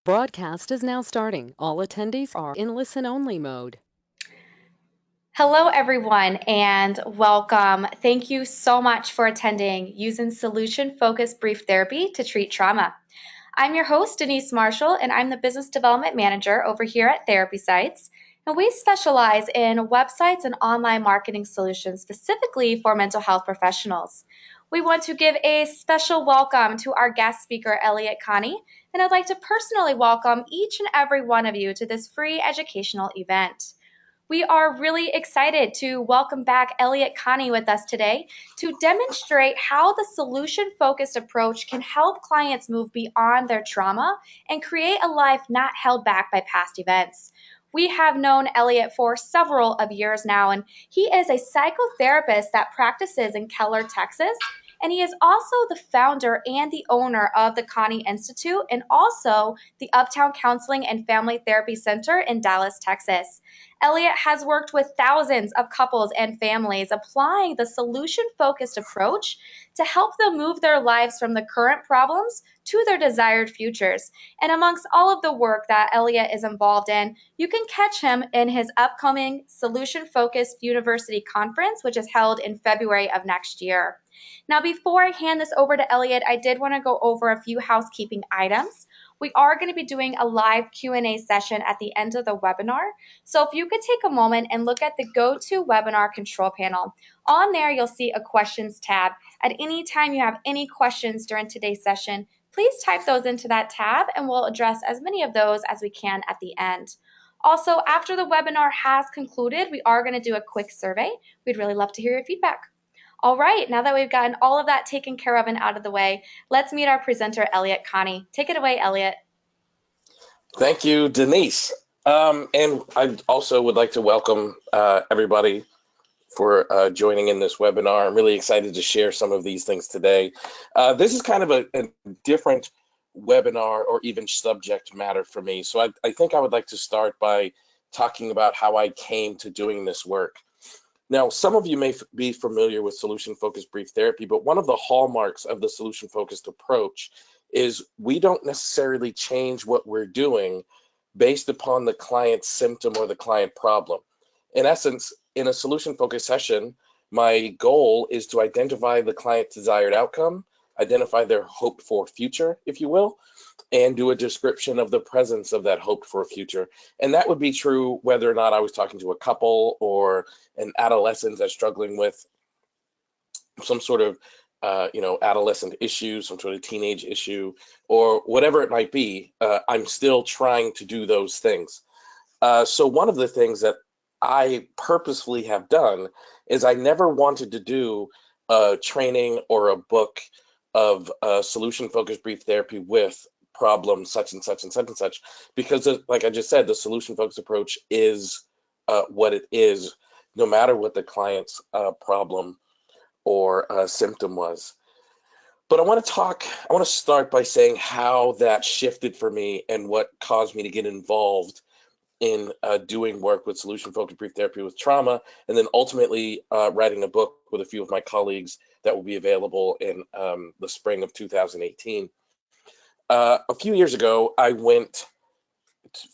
Broadcast is now starting. All attendees are in listen-only mode. Hello, everyone, and welcome. Thank you so much for attending Using Solution-Focused Brief Therapy to Treat Trauma. I'm your host, Denise Marshall, and I'm the Business Development Manager over here at Therapy Sites. And we specialize in websites and online marketing solutions specifically for mental health professionals. We want to give a special welcome to our guest speaker, Elliot Connie, and I'd like to personally welcome each and every one of you to this free educational event. We are really excited to welcome back Elliot Connie with us today to demonstrate how the solution-focused approach can help clients move beyond their trauma and create a life not held back by past events. We have known Elliot for several of years now, and he is a psychotherapist that practices in Keller, Texas. And he is also the founder and the owner of the Connie Institute and also the Uptown Counseling and Family Therapy Center in Dallas, Texas. Elliot has worked with thousands of couples and families applying the solution-focused approach to help them move their lives from the current problems to their desired futures. And amongst all of the work that Elliot is involved in, you can catch him in his upcoming Solution-Focused University Conference, which is held in February of next year. Now, before I hand this over to Elliot, I did want to go over a few housekeeping items. We are going to be doing a live Q&A session at the end of the webinar. So if you could take a moment and look at the GoToWebinar control panel. On there, you'll see a questions tab. At any time you have any questions during today's session, please type those into that tab and we'll address as many of those as we can at the end. Also, after the webinar has concluded, we are going to do a quick survey. We'd really love to hear your feedback. All right, now that we've gotten all of that taken care of and out of the way, let's meet our presenter, Elliot Connie. Take it away, Elliot. Thank you, Denise. And I also would like to welcome everybody for joining in this webinar. I'm really excited to share some of these things today. This is kind of a different webinar or even subject matter for me. So I think I would like to start by talking about how I came to doing this work. Now, some of you may be familiar with solution-focused brief therapy, but one of the hallmarks of the solution-focused approach is we don't necessarily change what we're doing based upon the client's symptom or the client problem. In essence, in a solution-focused session, my goal is to identify the client's desired outcome, identify their hoped-for future, if you will, and do a description of the presence of that hoped-for future. And that would be true whether or not I was talking to a couple or an adolescent that's struggling with some sort of adolescent issue, some sort of teenage issue, or whatever it might be. I'm still trying to do those things. So one of the things that I purposefully have done is I never wanted to do a training or a book of solution-focused brief therapy with problem such and such and such and such, because like I just said, the solution-focused approach is what it is, no matter what the client's problem or symptom was. But I want to start by saying how that shifted for me and what caused me to get involved in doing work with solution-focused brief therapy with trauma, and then ultimately writing a book with a few of my colleagues that will be available in the spring of 2018. A few years ago, I went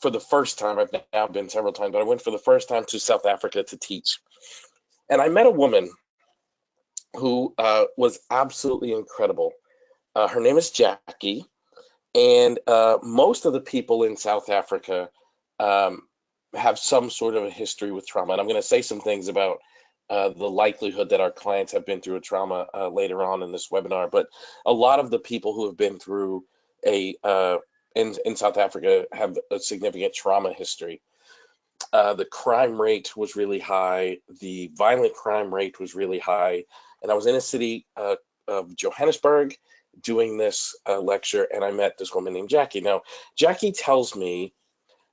for the first time, I've now been several times, but I went for the first time to South Africa to teach. And I met a woman who was absolutely incredible. Her name is Jackie, and most of the people in South Africa have some sort of a history with trauma. And I'm going to say some things about the likelihood that our clients have been through a trauma later on in this webinar. But a lot of the people who have been through in South Africa have a significant trauma history. The crime rate was really high. The violent crime rate was really high. And I was in a city of Johannesburg doing this lecture, and I met this woman named Jackie. Now, Jackie tells me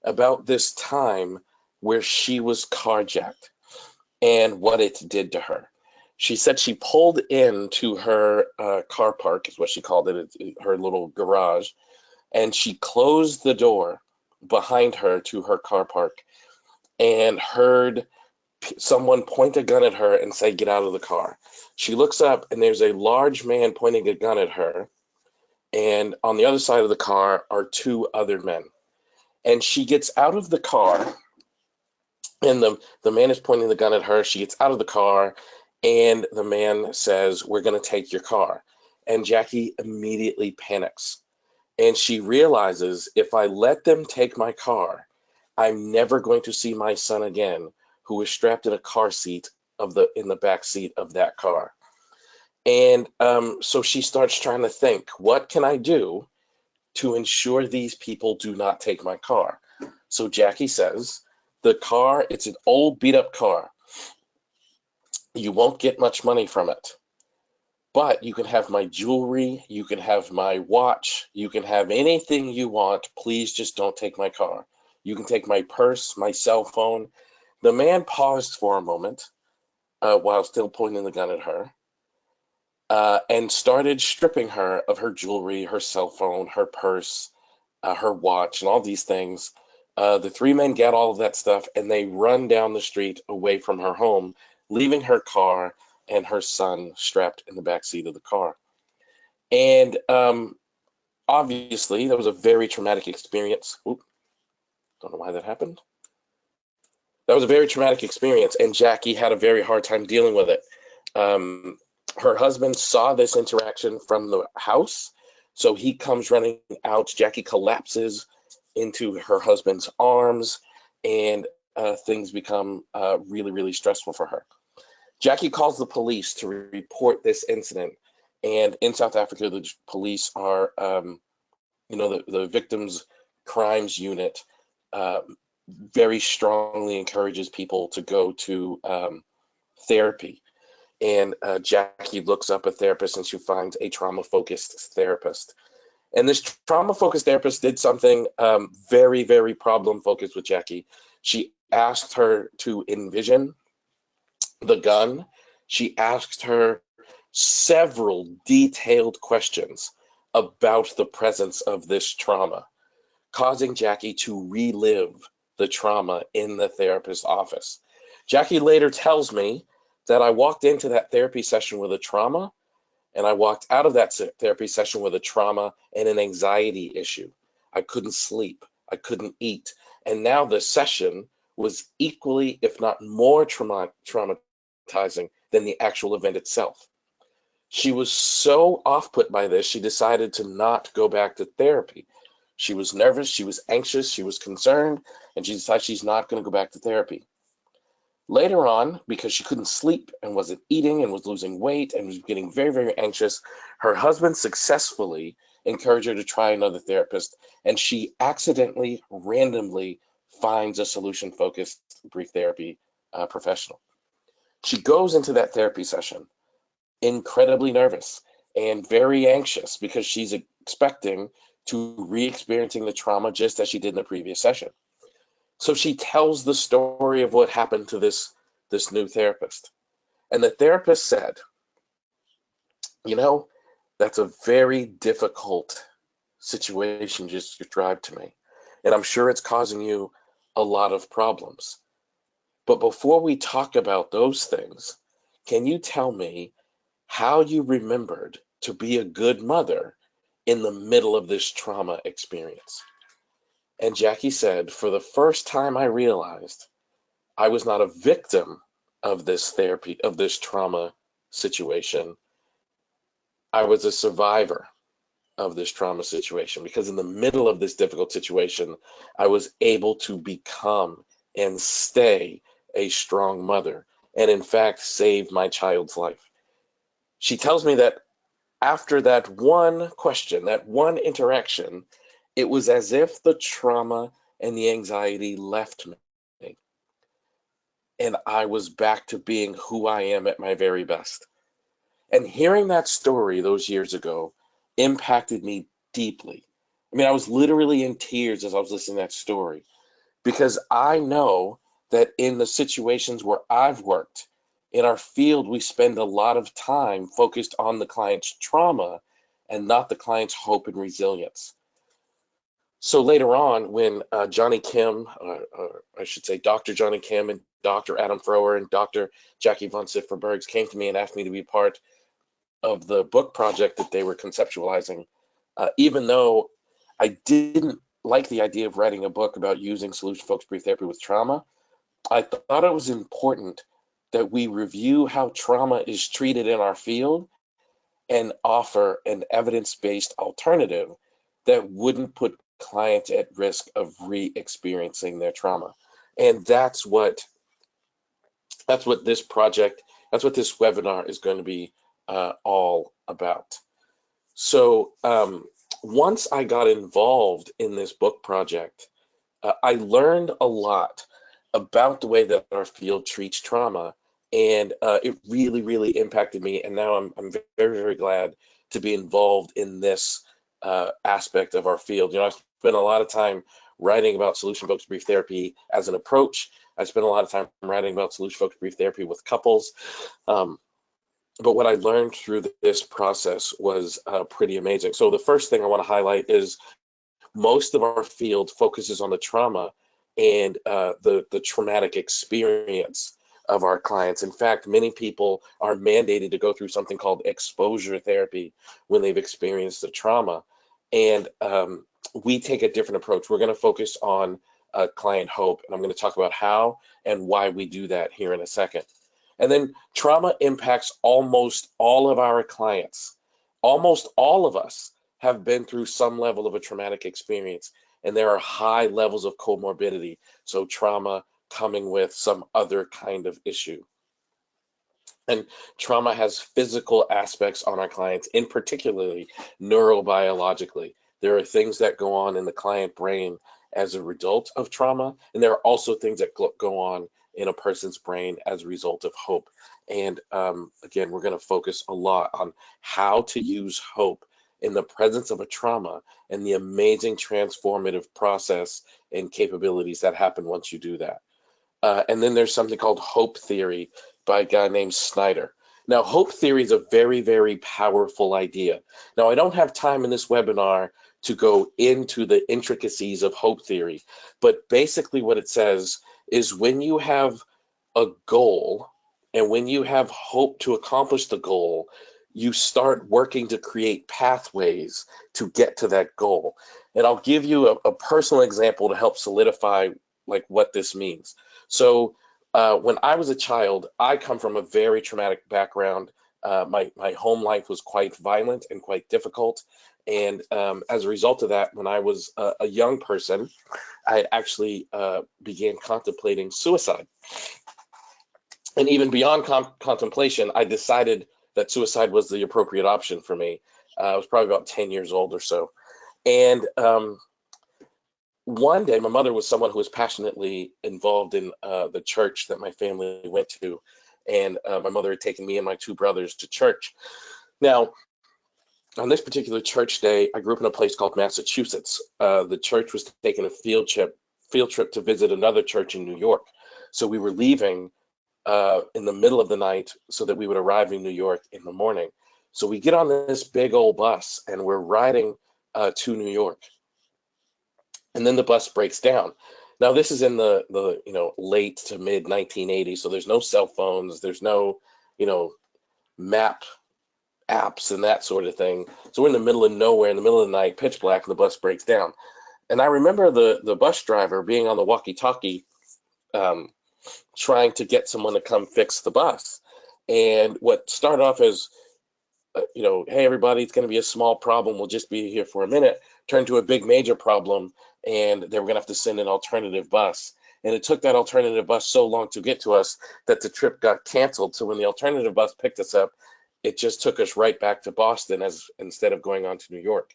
about this time where she was carjacked and what it did to her. She said she pulled into her car park, is what she called it, her little garage, and she closed the door behind her to her car park and heard someone point a gun at her and say, "Get out of the car." She looks up and there's a large man pointing a gun at her, and on the other side of the car are two other men. And she gets out of the car, and the man is pointing the gun at her. She gets out of the car, and the man says, "We're going to take your car." And Jackie immediately panics. And she realizes, if I let them take my car, I'm never going to see my son again, who is strapped in a car seat in the back seat of that car. And so she starts trying to think, what can I do to ensure these people do not take my car? So Jackie says, the car, it's an old beat up car. You won't get much money from it, but you can have my jewelry, you can have my watch, you can have anything you want. Please just don't take my car. You can take my purse, my cell phone. The man paused for a moment while still pointing the gun at her, and started stripping her of her jewelry, her cell phone, her purse, her watch, and all these things. The three men get all of that stuff, and they run down the street away from her home, leaving her car and her son strapped in the back seat of the car. And obviously, that was a very traumatic experience. Oop, don't know why that happened. That was a very traumatic experience, and Jackie had a very hard time dealing with it. Her husband saw this interaction from the house, so he comes running out. Jackie collapses into her husband's arms, and things become really, really stressful for her. Jackie calls the police to report this incident, and in South Africa, the police are, the victims' crimes unit very strongly encourages people to go to therapy. And Jackie looks up a therapist, and she finds a trauma-focused therapist. And this trauma-focused therapist did something very, very problem-focused with Jackie. She asked her to envision the gun. She asked her several detailed questions about the presence of this trauma, causing Jackie to relive the trauma in the therapist's office. Jackie later tells me that I walked into that therapy session with a trauma, and I walked out of that therapy session with a trauma and an anxiety issue. I couldn't sleep, I couldn't eat. And now the session was equally, if not more traumatizing than the actual event itself. She was so off put by this, she decided to not go back to therapy. She was nervous, she was anxious, she was concerned, and she decided she's not going to go back to therapy. Later on, because she couldn't sleep and wasn't eating and was losing weight and was getting very, very anxious, her husband successfully encouraged her to try another therapist, and she accidentally, randomly finds a solution-focused brief therapy professional. She goes into that therapy session incredibly nervous and very anxious because she's expecting to re-experiencing the trauma just as she did in the previous session. So she tells the story of what happened to this new therapist. And the therapist said, that's a very difficult situation just described to me. And I'm sure it's causing you a lot of problems. But before we talk about those things, can you tell me how you remembered to be a good mother in the middle of this trauma experience? And Jackie said, for the first time, I realized I was not a victim of this trauma situation. I was a survivor of this trauma situation, because in the middle of this difficult situation, I was able to become and stay a strong mother, and in fact, save my child's life. She tells me that after that one question, that one interaction, it was as if the trauma and the anxiety left me, and I was back to being who I am at my very best. And hearing that story those years ago impacted me deeply. I mean, I was literally in tears as I was listening to that story, because I know that in the situations where I've worked, in our field, we spend a lot of time focused on the client's trauma and not the client's hope and resilience. So later on, when Johnny Kim, I should say Dr. Johnny Kim and Dr. Adam Frower and Dr. Jackie von Sifferbergs came to me and asked me to be part of the book project that they were conceptualizing Even though I didn't like the idea of writing a book about using solution-focused brief therapy with trauma, I thought it was important that we review how trauma is treated in our field and offer an evidence-based alternative that wouldn't put clients at risk of re-experiencing their trauma. And that's what this project, that's what this webinar is going to be all about. So once I got involved in this book project, I learned a lot about the way that our field treats trauma, and it really, really impacted me. And now I'm very, very glad to be involved in this aspect of our field. You know, I spent a lot of time writing about solution-focused brief therapy as an approach. I spent a lot of time writing about solution-focused brief therapy with couples. But what I learned through this process was pretty amazing. So the first thing I want to highlight is most of our field focuses on the trauma and the traumatic experience of our clients. In fact, many people are mandated to go through something called exposure therapy when they've experienced a trauma. And we take a different approach. We're going to focus on client hope, and I'm going to talk about how and why we do that here in a second. And then trauma impacts almost all of our clients. Almost all of us have been through some level of a traumatic experience, and there are high levels of comorbidity. So trauma coming with some other kind of issue. And trauma has physical aspects on our clients, in particularly neurobiologically. There are things that go on in the client brain as a result of trauma, and there are also things that go on in a person's brain as a result of hope. And again, we're going to focus a lot on how to use hope in the presence of a trauma and the amazing transformative process and capabilities that happen once you do that. And then there's something called hope theory by a guy named Snyder. Now, hope theory is a very, very powerful idea. Now, I don't have time in this webinar to go into the intricacies of hope theory, but basically what it says is when you have a goal and when you have hope to accomplish the goal, you start working to create pathways to get to that goal. And I'll give you a personal example to help solidify like what this means. So when I was a child, I come from a very traumatic background. My home life was quite violent and quite difficult. And as a result of that, when I was a young person, I actually began contemplating suicide. And even beyond contemplation, I decided that suicide was the appropriate option for me. I was probably about 10 years old or so. And one day, my mother was someone who was passionately involved in the church that my family went to. And my mother had taken me and my two brothers to church. Now, on this particular church day, I grew up in a place called Massachusetts. The church was taking a field trip to visit another church in New York. So we were leaving in the middle of the night so that we would arrive in New York in the morning. So we get on this big old bus and we're riding to New York. And then the bus breaks down. Now this is in the late to mid 1980s, so there's no cell phones, there's no map apps and that sort of thing. So we're in the middle of nowhere, in the middle of the night, pitch black, and the bus breaks down. And I remember the bus driver being on the walkie-talkie, trying to get someone to come fix the bus. And what started off as, hey, everybody, it's going to be a small problem. We'll just be here for a minute, turned to a big major problem, and they were going to have to send an alternative bus. And it took that alternative bus so long to get to us that the trip got canceled. So when the alternative bus picked us up, it just took us right back to Boston instead of going on to New York.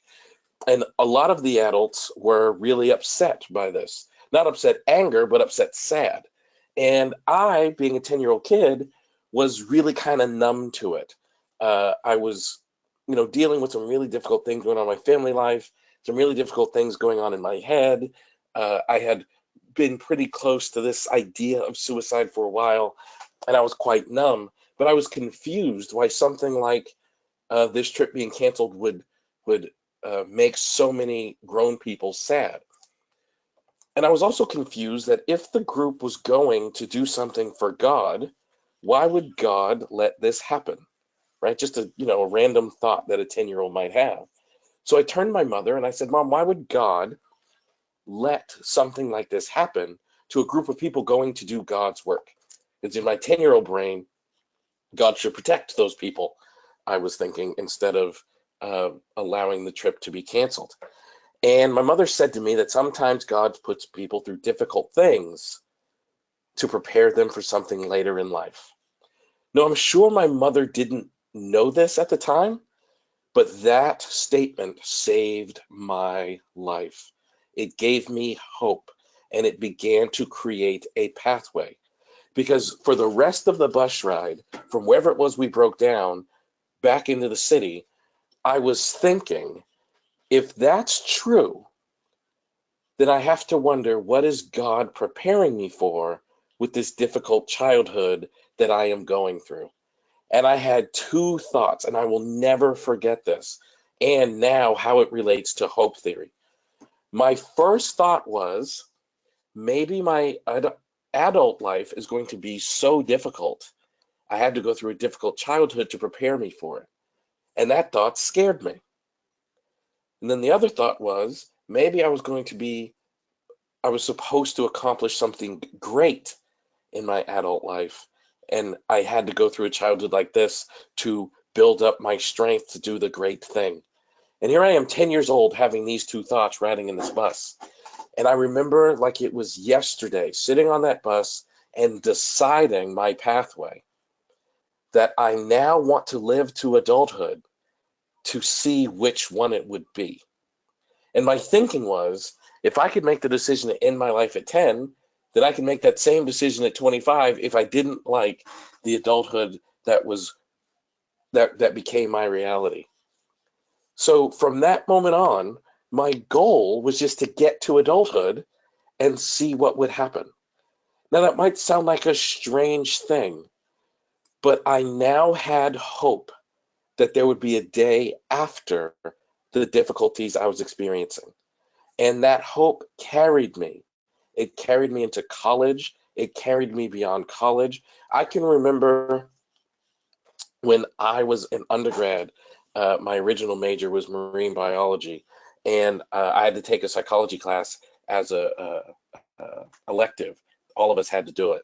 And a lot of the adults were really upset by this. Not upset anger, but upset sad. And I, being a 10-year-old kid, was really kind of numb to it. I was, dealing with some really difficult things going on in my family life, some really difficult things going on in my head. I had been pretty close to this idea of suicide for a while, and I was quite numb. But I was confused why something like this trip being canceled would make so many grown people sad. And I was also confused that if the group was going to do something for God, why would God let this happen? Right? Just a random thought that a 10-year-old might have. So I turned to my mother and I said, Mom, why would God let something like this happen to a group of people going to do God's work? Because in my 10-year-old brain, God should protect those people, I was thinking, instead of allowing the trip to be canceled. And my mother said to me that sometimes God puts people through difficult things to prepare them for something later in life. Now, I'm sure my mother didn't know this at the time, but that statement saved my life. It gave me hope, and it began to create a pathway. Because for the rest of the bus ride, from wherever it was we broke down back into the city, I was thinking, if that's true, then I have to wonder, what is God preparing me for with this difficult childhood that I am going through? And I had two thoughts, and I will never forget this, and now how it relates to hope theory. My first thought was, maybe my adult life is going to be so difficult. I had to go through a difficult childhood to prepare me for it. And that thought scared me. And then the other thought was, maybe I was supposed to accomplish something great in my adult life. And I had to go through a childhood like this to build up my strength to do the great thing. And here I am, 10 years old, having these two thoughts riding in this bus. And I remember like it was yesterday, sitting on that bus and deciding my pathway, that I now want to live to adulthood to see which one it would be. And my thinking was, if I could make the decision to end my life at 10, then I can make that same decision at 25 if I didn't like the adulthood that became my reality. So from that moment on, my goal was just to get to adulthood and see what would happen. Now that might sound like a strange thing, but I now had hope that there would be a day after the difficulties I was experiencing. And that hope carried me. It carried me into college. It carried me beyond college. I can remember when I was an undergrad, my original major was marine biology, and I had to take a psychology class as a elective. All of us had to do it.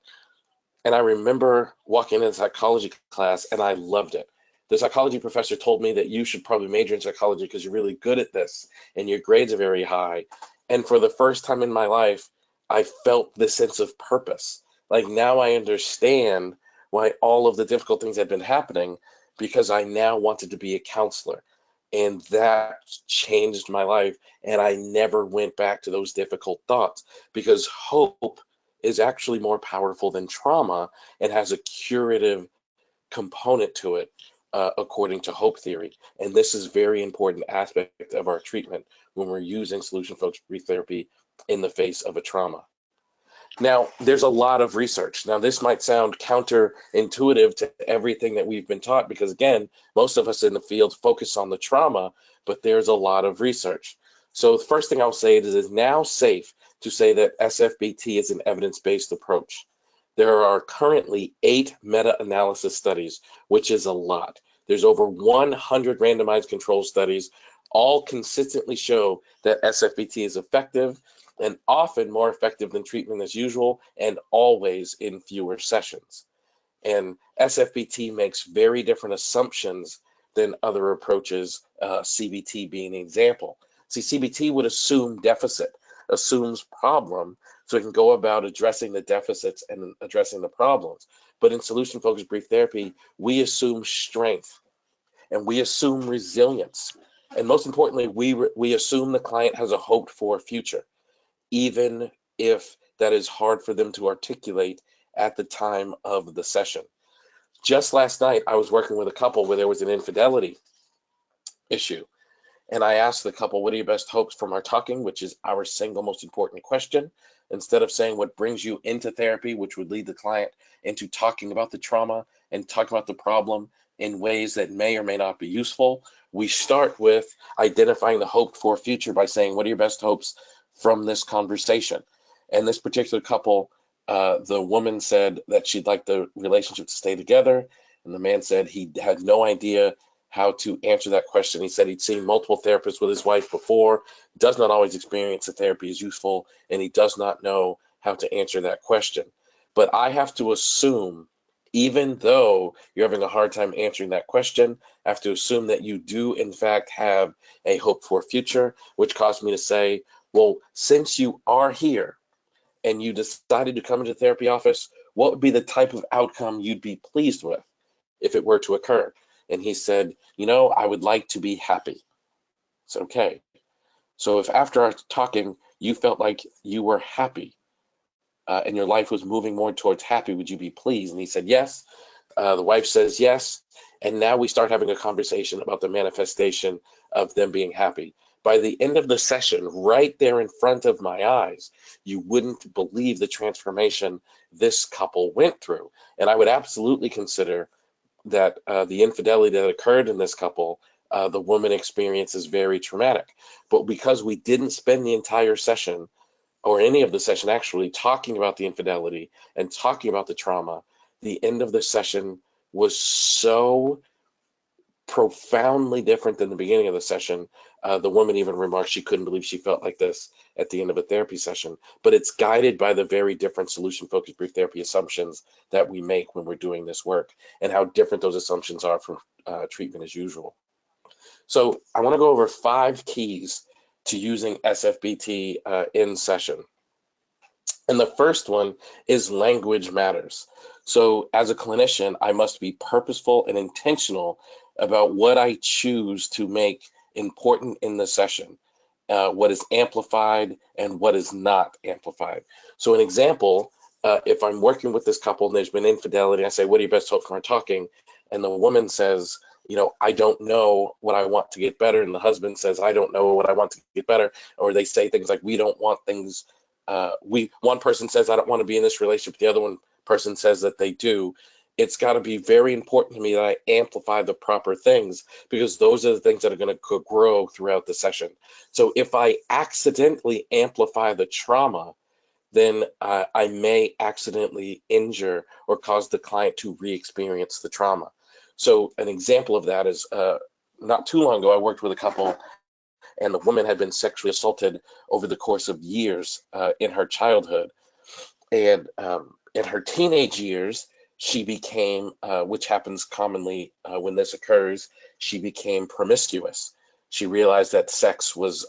And I remember walking into psychology class and I loved it. The psychology professor told me that you should probably major in psychology because you're really good at this and your grades are very high. And for the first time in my life, I felt this sense of purpose. Like now I understand why all of the difficult things had been happening, because I now wanted to be a counselor. And that changed my life. And I never went back to those difficult thoughts, because hope is actually more powerful than trauma and has a curative component to it, according to hope theory. And this is a very important aspect of our treatment when we're using solution-focused brief therapy in the face of a trauma. Now, there's a lot of research. Now, this might sound counterintuitive to everything that we've been taught, because again, most of us in the field focus on the trauma, but there's a lot of research. So the first thing I'll say is it is now safe to say that SFBT is an evidence-based approach. There are currently 8 meta-analysis studies, which is a lot. There's over 100 randomized control studies. All consistently show that SFBT is effective, and often more effective than treatment as usual, and always in fewer sessions. And SFBT makes very different assumptions than other approaches, CBT being an example. See, CBT would assume deficit, assumes problem, so it can go about addressing the deficits and addressing the problems. But in solution-focused brief therapy, we assume strength and we assume resilience. And most importantly, we assume the client has a hoped-for future, even if that is hard for them to articulate at the time of the session. Just last night, I was working with a couple where there was an infidelity issue. And I asked the couple, what are your best hopes from our talking, which is our single most important question. Instead of saying what brings you into therapy, which would lead the client into talking about the trauma and talking about the problem in ways that may or may not be useful, we start with identifying the hoped for future by saying, what are your best hopes from this conversation? And this particular couple, the woman said that she'd like the relationship to stay together, and the man said he had no idea how to answer that question. He said he'd seen multiple therapists with his wife before, does not always experience that therapy is useful, and he does not know how to answer that question. But I have to assume, even though you're having a hard time answering that question, I have to assume that you do, in fact, have a hope for future, which caused me to say, well, since you are here and you decided to come into the therapy office, what would be the type of outcome you'd be pleased with if it were to occur? And he said, I would like to be happy. It's okay. So if after our talking, you felt like you were happy and your life was moving more towards happy, would you be pleased? And he said, yes. The wife says yes. And now we start having a conversation about the manifestation of them being happy. By the end of the session, right there in front of my eyes, you wouldn't believe the transformation this couple went through. And I would absolutely consider that the infidelity that occurred in this couple, the woman experiences very traumatic. But because we didn't spend the entire session, or any of the session actually, talking about the infidelity and talking about the trauma, the end of the session was so profoundly different than the beginning of the session. The woman even remarked she couldn't believe she felt like this at the end of a therapy session. But it's guided by the very different solution-focused brief therapy assumptions that we make when we're doing this work, and how different those assumptions are from treatment as usual. So I want to go over 5 keys to using SFBT in session. And the first one is language matters. So as a clinician, I must be purposeful and intentional about what I choose to make important in the session, what is amplified and what is not amplified. So an example, if I'm working with this couple and there's been infidelity, I say, what are your best hopes for our talking? And the woman says, I don't know what I want to get better. And the husband says, I don't know what I want to get better. Or they say things like, we don't want things. One person says, I don't want to be in this relationship. The other person says that they do. It's got to be very important to me that I amplify the proper things, because those are the things that are going to grow throughout the session. So if I accidentally amplify the trauma, then I may accidentally injure or cause the client to re-experience the trauma. So an example of that is not too long ago, I worked with a couple, and the woman had been sexually assaulted over the course of years in her childhood. And in her teenage years, she became, which happens commonly when this occurs, she became promiscuous. She realized that sex was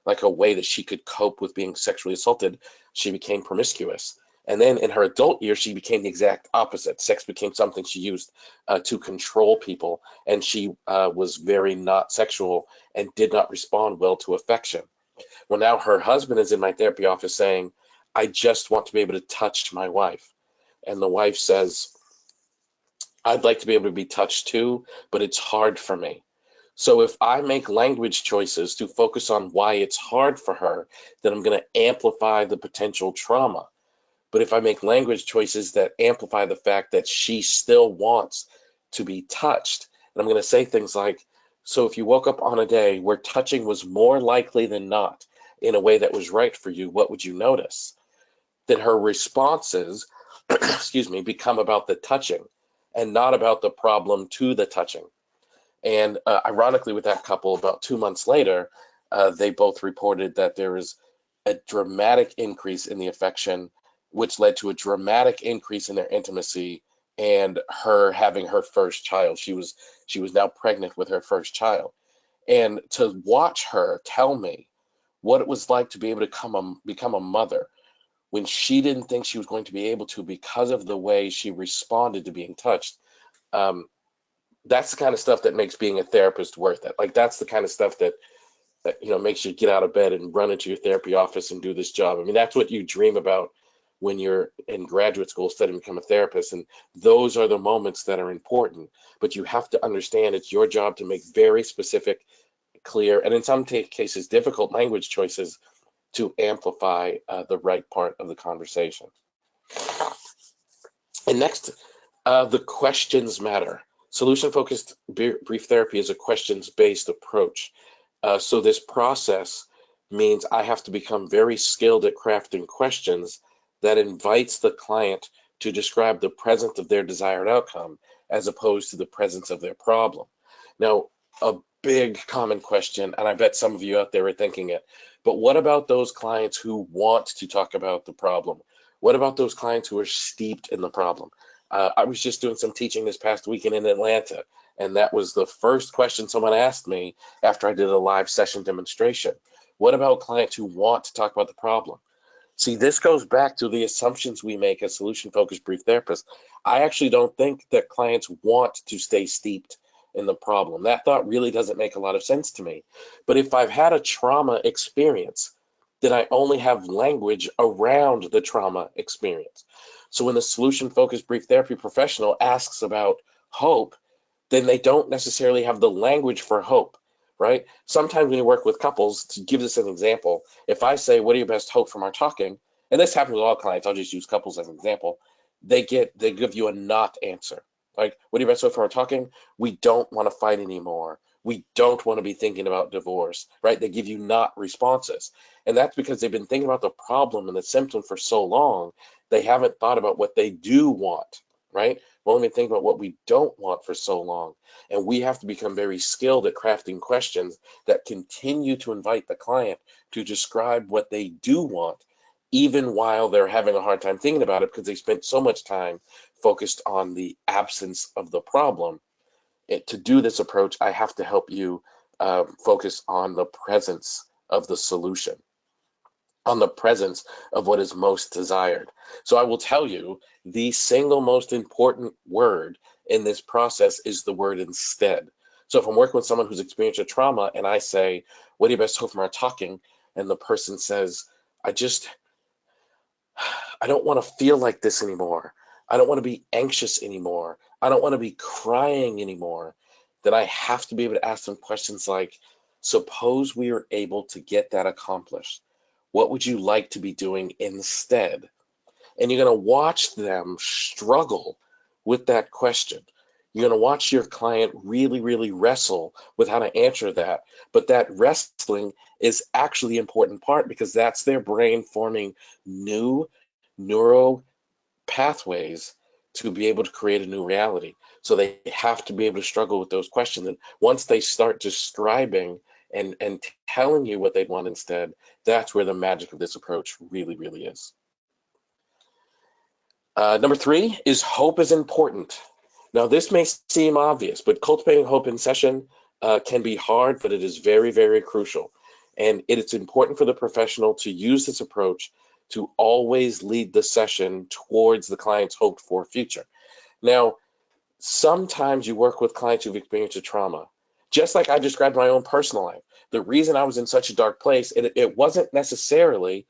like a way that she could cope with being sexually assaulted. She became promiscuous. And then in her adult years, she became the exact opposite. Sex became something she used to control people, and she was very not sexual and did not respond well to affection. Well, now her husband is in my therapy office saying, I just want to be able to touch my wife. And the wife says, I'd like to be able to be touched too, but it's hard for me. So if I make language choices to focus on why it's hard for her, then I'm going to amplify the potential trauma. But if I make language choices that amplify the fact that she still wants to be touched, and I'm going to say things like, so if you woke up on a day where touching was more likely than not in a way that was right for you, what would you notice? Then her responses, excuse me, become about the touching and not about the problem to the touching. And ironically, with that couple, about 2 months later, they both reported that there was a dramatic increase in the affection, which led to a dramatic increase in their intimacy and her having her first child. She was now pregnant with her first child. And to watch her tell me what it was like to be able to become a mother when she didn't think she was going to be able to because of the way she responded to being touched, that's the kind of stuff that makes being a therapist worth it. Like, that's the kind of stuff that makes you get out of bed and run into your therapy office and do this job. I mean, that's what you dream about when you're in graduate school studying to become a therapist. And those are the moments that are important. But you have to understand it's your job to make very specific, clear, and in some cases, difficult language choices to amplify the right part of the conversation. And next, the questions matter. Solution-focused brief therapy is a questions-based approach. So this process means I have to become very skilled at crafting questions that invites the client to describe the present of their desired outcome as opposed to the presence of their problem. Now, a big common question, and I bet some of you out there are thinking it, but what about those clients who want to talk about the problem? What about those clients who are steeped in the problem? I was just doing some teaching this past weekend in Atlanta, and that was the first question someone asked me after I did a live session demonstration. What about clients who want to talk about the problem? See, this goes back to the assumptions we make as solution-focused brief therapists. I actually don't think that clients want to stay steeped in the problem. That thought really doesn't make a lot of sense to me. But if I've had a trauma experience, then I only have language around the trauma experience. So when the solution-focused brief therapy professional asks about hope, then they don't necessarily have the language for hope, right? Sometimes when you work with couples, to give this an example, if I say, what are your best hope from our talking? And this happens with all clients, I'll just use couples as an example. They give you a not answer. Like, what are your best hope from our talking? We don't want to fight anymore. We don't want to be thinking about divorce, right? They give you not responses. And that's because they've been thinking about the problem and the symptom for so long, they haven't thought about what they do want, right? We've only been thinking about what we don't want for so long. And we have to become very skilled at crafting questions that continue to invite the client to describe what they do want, even while they're having a hard time thinking about it because they spent so much time focused on the absence of the problem. To do this approach, I have to help you focus on the presence of the solution, on the presence of what is most desired. So I will tell you, the single most important word in this process is the word instead. So if I'm working with someone who's experienced a trauma and I say, what do you best hope from our talking? And the person says, I don't want to feel like this anymore. I don't want to be anxious anymore. I don't want to be crying anymore. Then I have to be able to ask them questions like, suppose we are able to get that accomplished. What would you like to be doing instead? And you're going to watch them struggle with that question. You're going to watch your client really, really wrestle with how to answer that. But that wrestling is actually the important part because that's their brain forming new neural pathways to be able to create a new reality. So they have to be able to struggle with those questions. And once they start describing and telling you what they'd want instead, that's where the magic of this approach really, really is. Number 3 is hope is important. Now, this may seem obvious, but cultivating hope in session can be hard, but it is very, very crucial. And it's important for the professional to use this approach to always lead the session towards the client's hoped for future. Now, sometimes you work with clients who've experienced a trauma. Just like I described my own personal life, the reason I was in such a dark place, it wasn't necessarily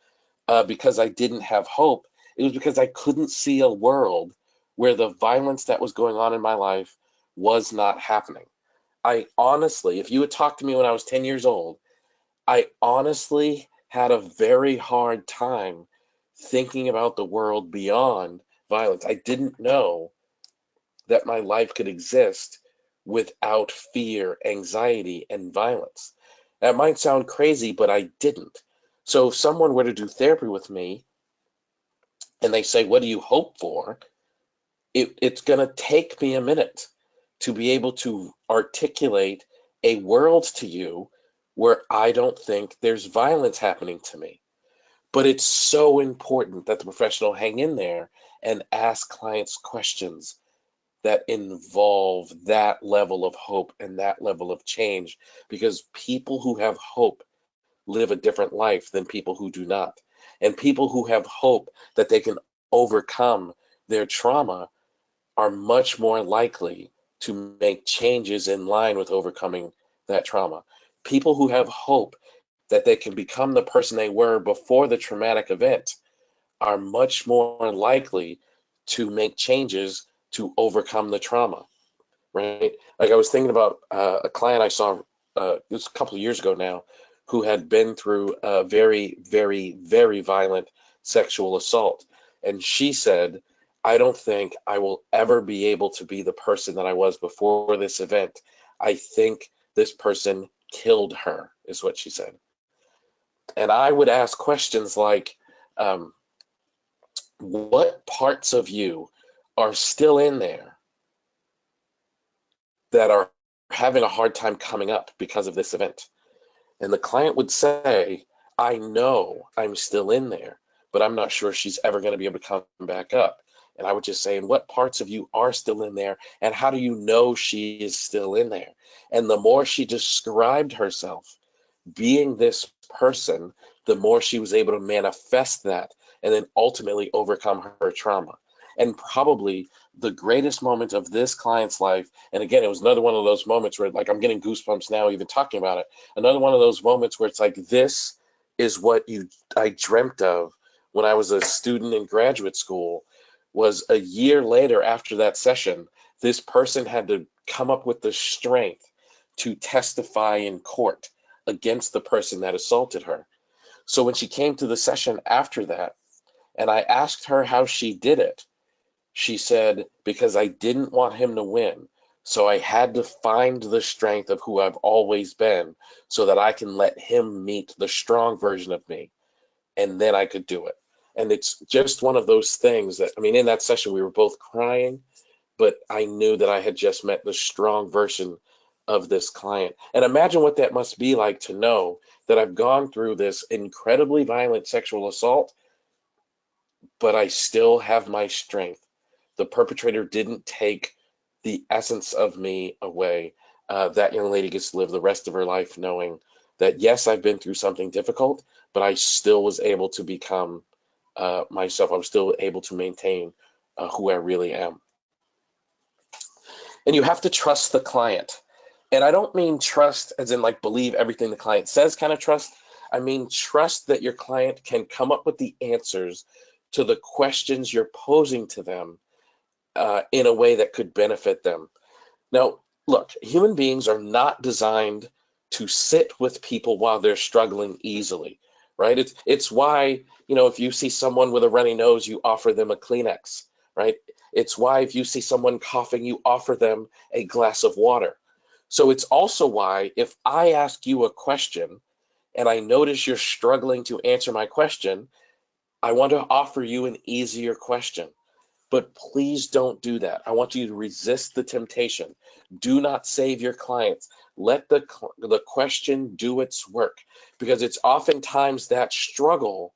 because I didn't have hope. It was because I couldn't see a world where the violence that was going on in my life was not happening. I honestly, if you had talked to me when I was 10 years old, I honestly had a very hard time thinking about the world beyond violence. I didn't know that my life could exist without fear, anxiety, and violence. That might sound crazy, but I didn't. So if someone were to do therapy with me and they say, what do you hope for? It's going to take me a minute to be able to articulate a world to you where I don't think there's violence happening to me. But it's so important that the professional hang in there and ask clients questions that involve that level of hope and that level of change, because people who have hope live a different life than people who do not. And people who have hope that they can overcome their trauma are much more likely to make changes in line with overcoming that trauma. People who have hope that they can become the person they were before the traumatic event are much more likely to make changes to overcome the trauma, right? Like I was thinking about a client I saw it was a couple of years ago now, who had been through a very, very, very violent sexual assault. And she said, I don't think I will ever be able to be the person that I was before this event. I think this person killed her, is what she said. And I would ask questions like, what parts of you are still in there that are having a hard time coming up because of this event. And the client would say, I know I'm still in there, but I'm not sure she's ever going to be able to come back up. And I would just say, and what parts of you are still in there? And how do you know she is still in there? And the more she described herself being this person, the more she was able to manifest that and then ultimately overcome her trauma. And probably the greatest moment of this client's life, and again, it was another one of those moments where, like, I'm getting goosebumps now even talking about it. Another one of those moments where it's like, this is what I dreamt of when I was a student in graduate school. Was a year later after that session, this person had to come up with the strength to testify in court against the person that assaulted her. So when she came to the session after that, and I asked her how she did it, she said, because I didn't want him to win. So I had to find the strength of who I've always been so that I can let him meet the strong version of me. And then I could do it. And it's just one of those things that, I mean, in that session, we were both crying, but I knew that I had just met the strong version of this client. And imagine what that must be like to know that I've gone through this incredibly violent sexual assault, but I still have my strength. The perpetrator didn't take the essence of me away. That young lady gets to live the rest of her life knowing that, yes, I've been through something difficult, but I still was able to become myself. I was still able to maintain who I really am. And you have to trust the client. And I don't mean trust as in like believe everything the client says kind of trust. I mean trust that your client can come up with the answers to the questions you're posing to them in a way that could benefit them. Now, look, human beings are not designed to sit with people while they're struggling easily, right? It's why, if you see someone with a runny nose, you offer them a Kleenex, right? It's why if you see someone coughing, you offer them a glass of water. So it's also why if I ask you a question and I notice you're struggling to answer my question, I want to offer you an easier question. But please don't do that. I want you to resist the temptation. Do not save your clients. Let the question do its work, because it's oftentimes that struggle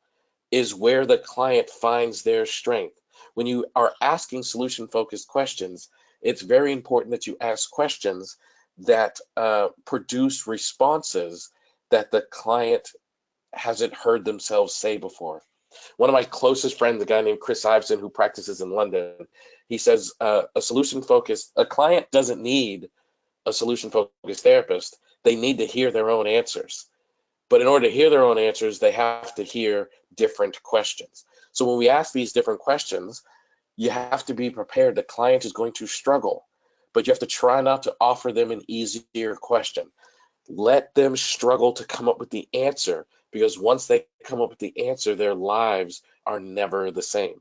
is where the client finds their strength. When you are asking solution-focused questions, it's very important that you ask questions that produce responses that the client hasn't heard themselves say before. One of my closest friends, a guy named Chris Iveson, who practices in London, he says a client doesn't need a solution-focused therapist. They need to hear their own answers. But in order to hear their own answers, they have to hear different questions. So when we ask these different questions, you have to be prepared. The client is going to struggle, but you have to try not to offer them an easier question. Let them struggle to come up with the answer, because once they come up with the answer, their lives are never the same.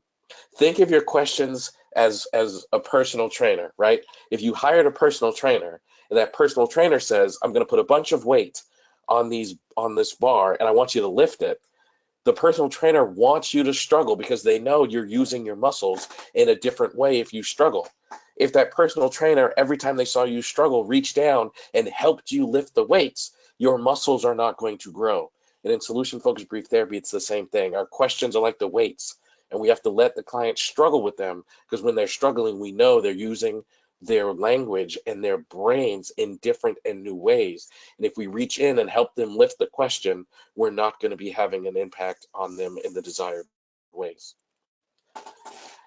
Think of your questions as a personal trainer, right? If you hired a personal trainer and that personal trainer says, I'm going to put a bunch of weight on this bar and I want you to lift it, the personal trainer wants you to struggle because they know you're using your muscles in a different way if you struggle. If that personal trainer, every time they saw you struggle, reached down and helped you lift the weights, your muscles are not going to grow. And in solution-focused brief therapy, it's the same thing. Our questions are like the weights, and we have to let the client struggle with them, because when they're struggling, we know they're using their language and their brains in different and new ways. And if we reach in and help them lift the question, we're not going to be having an impact on them in the desired ways.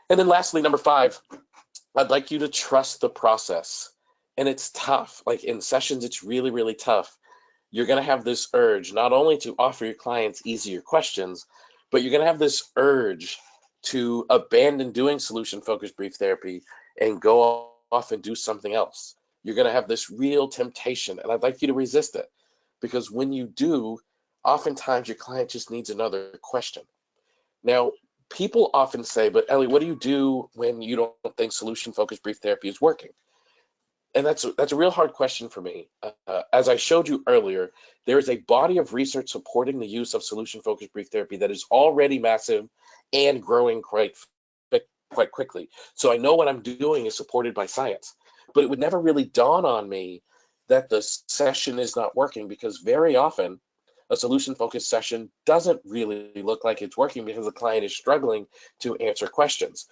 And then lastly, number 5, I'd like you to trust the process. And it's tough. Like in sessions, it's really, really tough. You're going to have this urge not only to offer your clients easier questions, but you're going to have this urge to abandon doing solution-focused brief therapy and go off and do something else. You're going to have this real temptation, and I'd like you to resist it, because when you do, oftentimes your client just needs another question. Now, people often say, but Ellie, what do you do when you don't think solution-focused brief therapy is working? And that's a real hard question for me. As I showed you earlier, there is a body of research supporting the use of solution-focused brief therapy that is already massive and growing quite quickly. So I know what I'm doing is supported by science. but it would never really dawn on me that the session is not working, because very often a solution-focused session doesn't really look like it's working because the client is struggling to answer questions.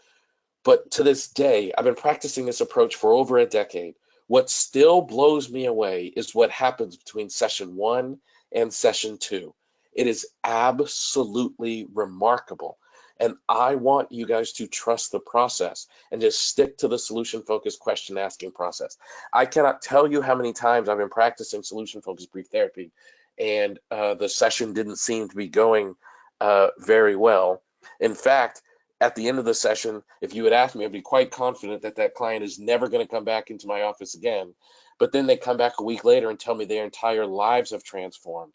But to this day, I've been practicing this approach for over a decade. What still blows me away is what happens between session 1 and session 2. It is absolutely remarkable. And I want you guys to trust the process and just stick to the solution-focused question asking process. I cannot tell you how many times I've been practicing solution-focused brief therapy, and the session didn't seem to be going very well. In fact, at the end of the session, if you had asked me, I'd be quite confident that that client is never going to come back into my office again. But then they come back a week later and tell me their entire lives have transformed,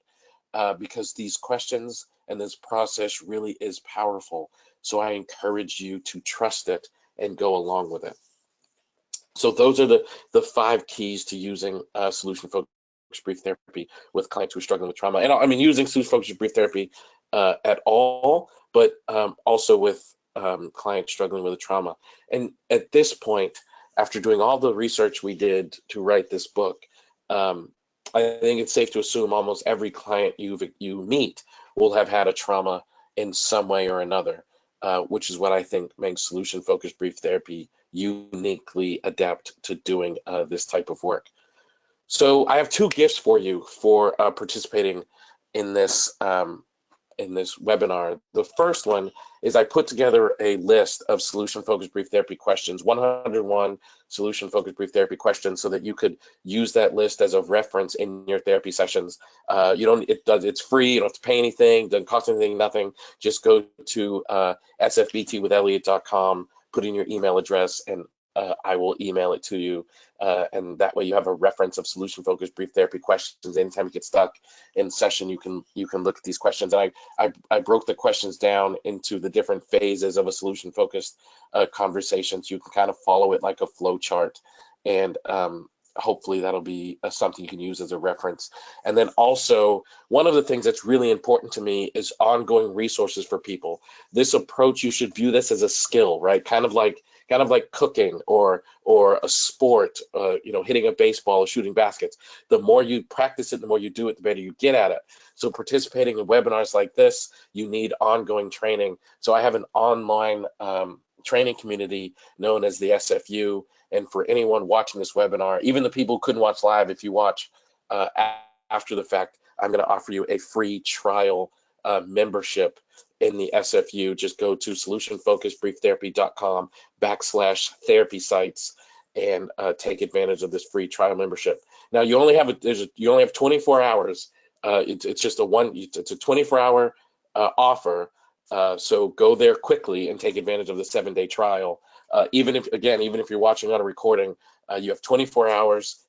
because these questions and this process really is powerful. So I encourage you to trust it and go along with it. So those are the 5 keys to using solution-focused brief therapy with clients who are struggling with trauma. And I mean, using solution-focused brief therapy at all, but also with clients struggling with a trauma. And at this point, after doing all the research we did to write this book, I think it's safe to assume almost every client you meet will have had a trauma in some way or another, which is what I think makes solution-focused brief therapy uniquely adept to doing this type of work. So I have 2 gifts for you for participating in this webinar. The first one is I put together a list of solution-focused brief therapy questions, 101 solution-focused brief therapy questions, so that you could use that list as a reference in your therapy sessions. It's free. You don't have to pay anything. Doesn't cost anything. Nothing. Just go to sfbtwithelliot.com, put in your email address, and I will email it to you. And that way you have a reference of solution-focused brief therapy questions. Anytime you get stuck in session, you can look at these questions. And I broke the questions down into the different phases of a solution-focused conversation, so you can kind of follow it like a flow chart. And hopefully that'll be something you can use as a reference. And then also, one of the things that's really important to me is ongoing resources for people. This approach, you should view this as a skill, right? Kind of like cooking or a sport, hitting a baseball or shooting baskets. The more you practice it, the more you do it, the better you get at it. So participating in webinars like this, you need ongoing training. So I have an online training community known as the SFU. And for anyone watching this webinar, even the people who couldn't watch live, if you watch after the fact, I'm going to offer you a free trial membership in the SFU. Just go to solutionfocusedbrieftherapy.com/therapy sites and take advantage of this free trial membership. Now you only have 24 hours. It's a 24-hour offer. So go there quickly and take advantage of the 7-day trial. Even if you're watching on a recording, you have 24 hours.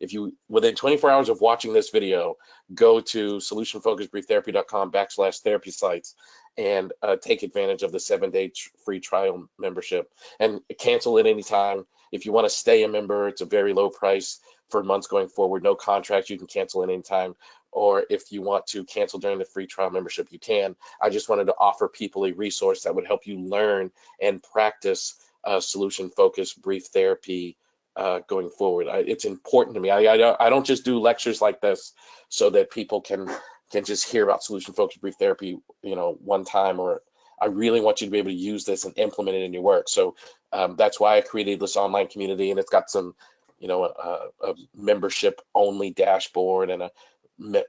Within 24 hours of watching this video, go to solutionfocusedbrieftherapy.com/therapy sites and take advantage of the 7-day free trial membership, and cancel at any time. If you want to stay a member, it's a very low price for months going forward. No contracts. You can cancel at any time. Or if you want to cancel during the free trial membership, you can. I just wanted to offer people a resource that would help you learn and practice solution-focused brief therapy going forward. It's important to me. I don't just do lectures like this so that people can just hear about solution-focused brief therapy, one time. Or I really want you to be able to use this and implement it in your work. So that's why I created this online community, and it's got some, a membership-only dashboard and a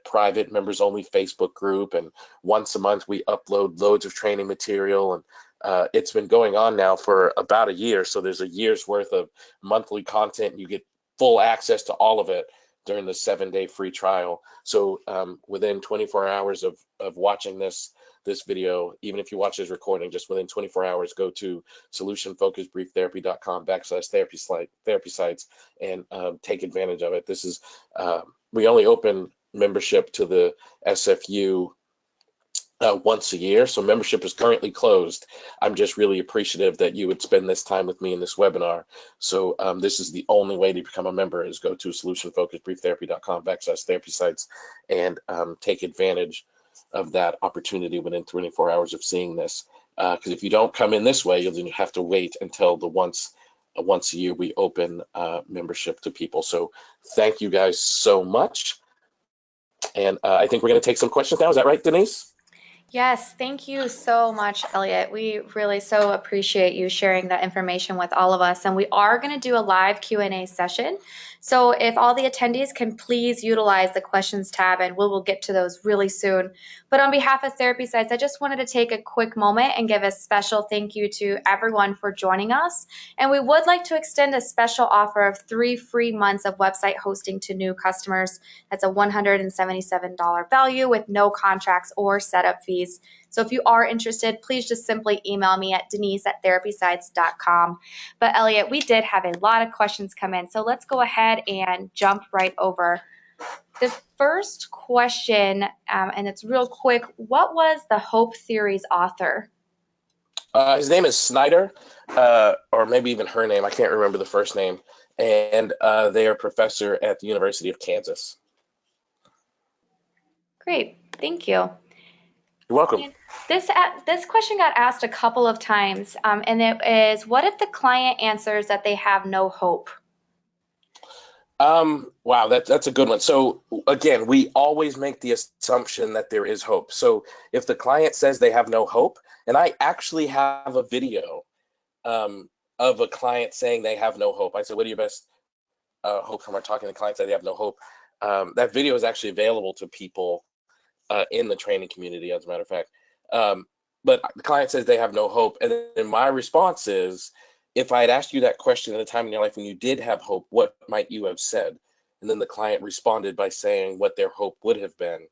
private members-only Facebook group. And once a month, we upload loads of training material, and it's been going on now for about a year. So there's a year's worth of monthly content. You get full access to all of it during the 7-day free trial. So within 24 hours of watching this video, even if you watch this recording, just within 24 hours, go to solutionfocusedbrieftherapy.com/therapy sites and take advantage of it. This is, we only open membership to the SFU once a year, so membership is currently closed. I'm just really appreciative that you would spend this time with me in this webinar. So this is the only way to become a member, is go to solutionfocusedbrieftherapy.com/therapy sites and take advantage of that opportunity within 24 hours of seeing this. Because if you don't come in this way, you'll have to wait until the once once a year we open membership to people. So thank you guys so much. And I think we're going to take some questions now. Is that right, Denise? Yes, thank you so much, Elliot. We really so appreciate you sharing that information with all of us. And we are going to do a live Q&A session. So if all the attendees can please utilize the questions tab, and we will get to those really soon. But on behalf of Therapy Sites, I just wanted to take a quick moment and give a special thank you to everyone for joining us. And we would like to extend a special offer of 3 free months of website hosting to new customers. That's a $177 value with no contracts or setup fees. So if you are interested, please just simply email me at denise@therapysites.com. But Elliot, we did have a lot of questions come in, so let's go ahead and jump right over. The first question, and it's real quick, what was the Hope Theory's author? His name is Snyder, or maybe even her name. I can't remember the first name. And they are a professor at the University of Kansas. Great, thank you. You're welcome. And this question got asked a couple of times, and it is, what if the client answers that they have no hope? Wow, that's a good one. So again, we always make the assumption that there is hope. So if the client says they have no hope, and I actually have a video of a client saying they have no hope. I said, what are your best hopes when we're talking to clients that they have no hope? That video is actually available to people in the training community, as a matter of fact. But the client says they have no hope. And then my response is, if I had asked you that question at a time in your life when you did have hope, what might you have said? And then the client responded by saying what their hope would have been.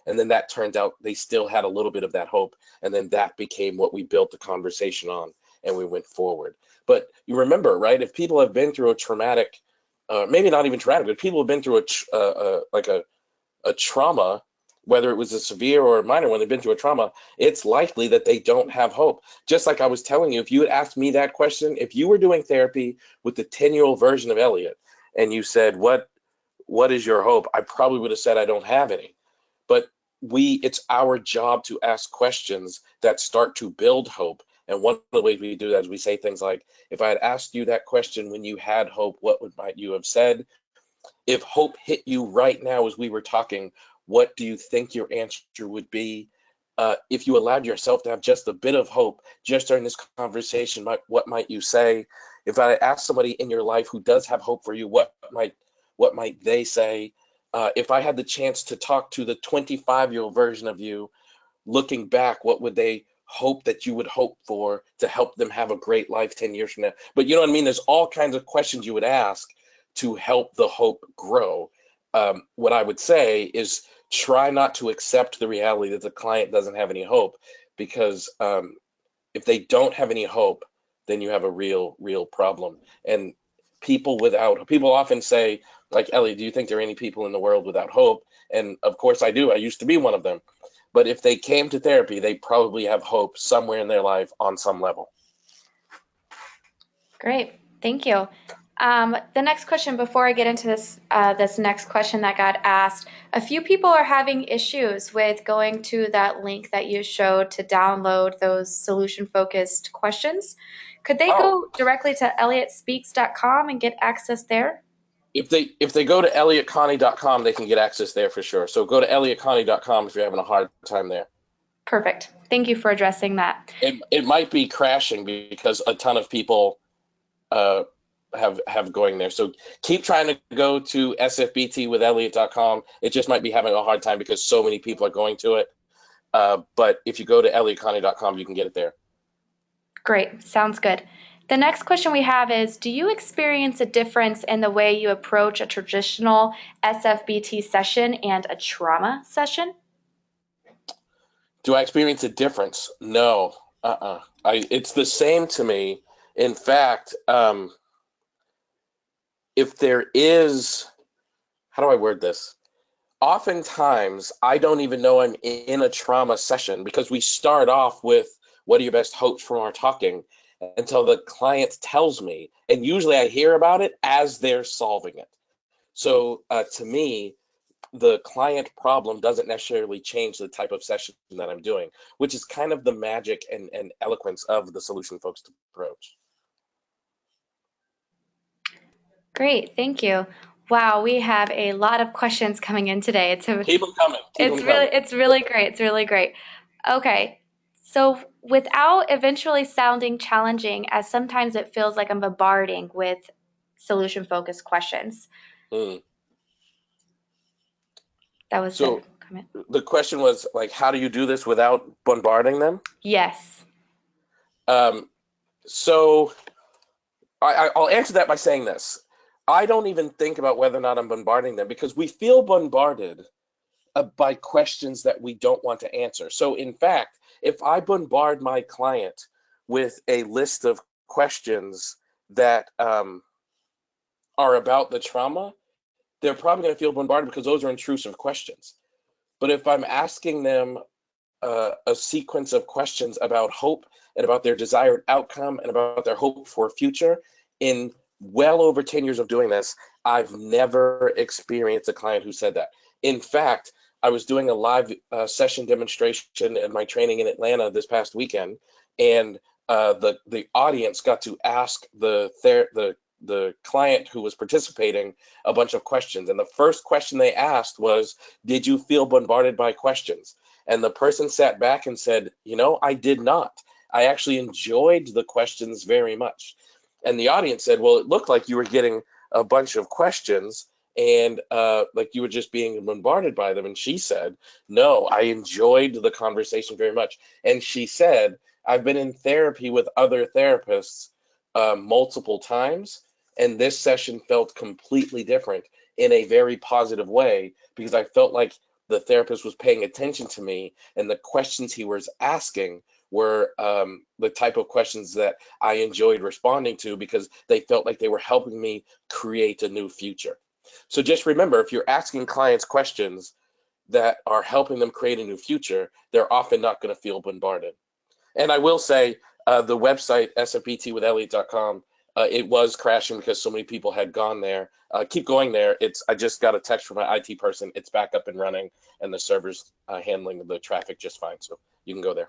And then that turned out they still had a little bit of that hope. And then that became what we built the conversation on, and we went forward. But you remember, right? If people have been through a traumatic, maybe not even traumatic, but people have been through a trauma, whether it was a severe or a minor one, they've been through a trauma, it's likely that they don't have hope. Just like I was telling you, if you had asked me that question, if you were doing therapy with the 10-year-old version of Elliot, and you said, what is your hope? I probably would have said, I don't have any. But it's our job to ask questions that start to build hope. And one of the ways we do that is we say things like, if I had asked you that question when you had hope, might you have said? If hope hit you right now as we were talking, what do you think your answer would be? If you allowed yourself to have just a bit of hope just during this conversation, what might you say? If I asked somebody in your life who does have hope for you, what might they say? If I had the chance to talk to the 25-year-old version of you, looking back, what would they hope that you would hope for to help them have a great life 10 years from now? But you know what I mean? There's all kinds of questions you would ask to help the hope grow. What I would say is try not to accept the reality that the client doesn't have any hope, because if they don't have any hope, then you have a real problem. And people often say, like, Ellie, do you think there are any people in the world without hope? And of course I do. I used to be one of them. But if they came to therapy, they probably have hope somewhere in their life on some level. Great, thank you. The next question, before I get into this next question that got asked, a few people are having issues with going to that link that you showed to download those solution-focused questions. Could they go directly to elliotspeaks.com and get access there? If they go to elliottconnie.com, they can get access there for sure. So go to elliottconnie.com if you're having a hard time there. Perfect. Thank you for addressing that. It might be crashing because a ton of people have going there. So keep trying to go to sfbtwithelliot.com. It just might be having a hard time because so many people are going to it. But if you go to elliottconnie.com, you can get it there. Great. Sounds good. The next question we have is, do you experience a difference in the way you approach a traditional SFBT session and a trauma session? Do I experience a difference? No. It's the same to me. In fact, if there is, how do I word this? Oftentimes, I don't even know I'm in a trauma session because we start off with, what are your best hopes from our talking, until the client tells me. And usually I hear about it as they're solving it. So to me, the client problem doesn't necessarily change the type of session that I'm doing, which is kind of the magic and eloquence of the solution-focused approach. Great, thank you. Wow, we have a lot of questions coming in today. Keep them coming. Keep them coming. It's really great. It's really great. Okay, so without eventually sounding challenging, as sometimes it feels like I'm bombarding with solution-focused questions. Mm. That was the So comment. the question was like, how do you do this without bombarding them? Yes. Um, so I'll answer that by saying this. I don't even think about whether or not I'm bombarding them because we feel bombarded by questions that we don't want to answer. So in fact, if I bombard my client with a list of questions that are about the trauma, they're probably going to feel bombarded because those are intrusive questions. But if I'm asking them a sequence of questions about hope and about their desired outcome and about their hope for a future, in well over 10 years of doing this, I've never experienced a client who said that. In fact, I was doing a live session demonstration in my training in Atlanta this past weekend, and the audience got to ask the client who was participating a bunch of questions. And the first question they asked was, did you feel bombarded by questions? And the person sat back and said, I did not. I actually enjoyed the questions very much. And the audience said, well, it looked like you were getting a bunch of questions and like you were just being bombarded by them. And she said, no, I enjoyed the conversation very much. And she said, I've been in therapy with other therapists multiple times, and this session felt completely different in a very positive way because I felt like the therapist was paying attention to me, and the questions he was asking were the type of questions that I enjoyed responding to because they felt like they were helping me create a new future. So just remember, if you're asking clients questions that are helping them create a new future, they're often not going to feel bombarded. And I will say the website, smptwithelliot.com, it was crashing because so many people had gone there. Keep going there. I just got a text from my IT person. It's back up and running, and the server's handling the traffic just fine. So you can go there.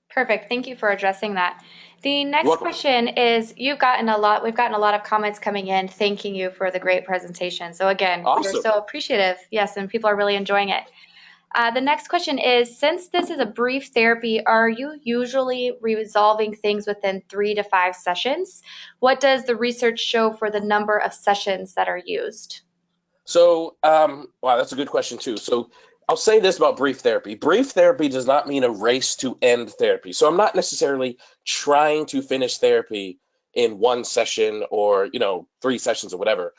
Perfect. Thank you for addressing that. The You're next welcome. question is, we've gotten a lot of comments coming in thanking you for the great presentation. So again, we are Awesome. so appreciative. Yes, and people are really enjoying it. The next question is, since this is a brief therapy, are you usually resolving things within 3 to 5 sessions? What does the research show for the number of sessions that are used? So, wow, that's a good question too. So I'll say this about brief therapy. Brief therapy does not mean a race to end therapy. So I'm not necessarily trying to finish therapy in one session or, 3 sessions or whatever.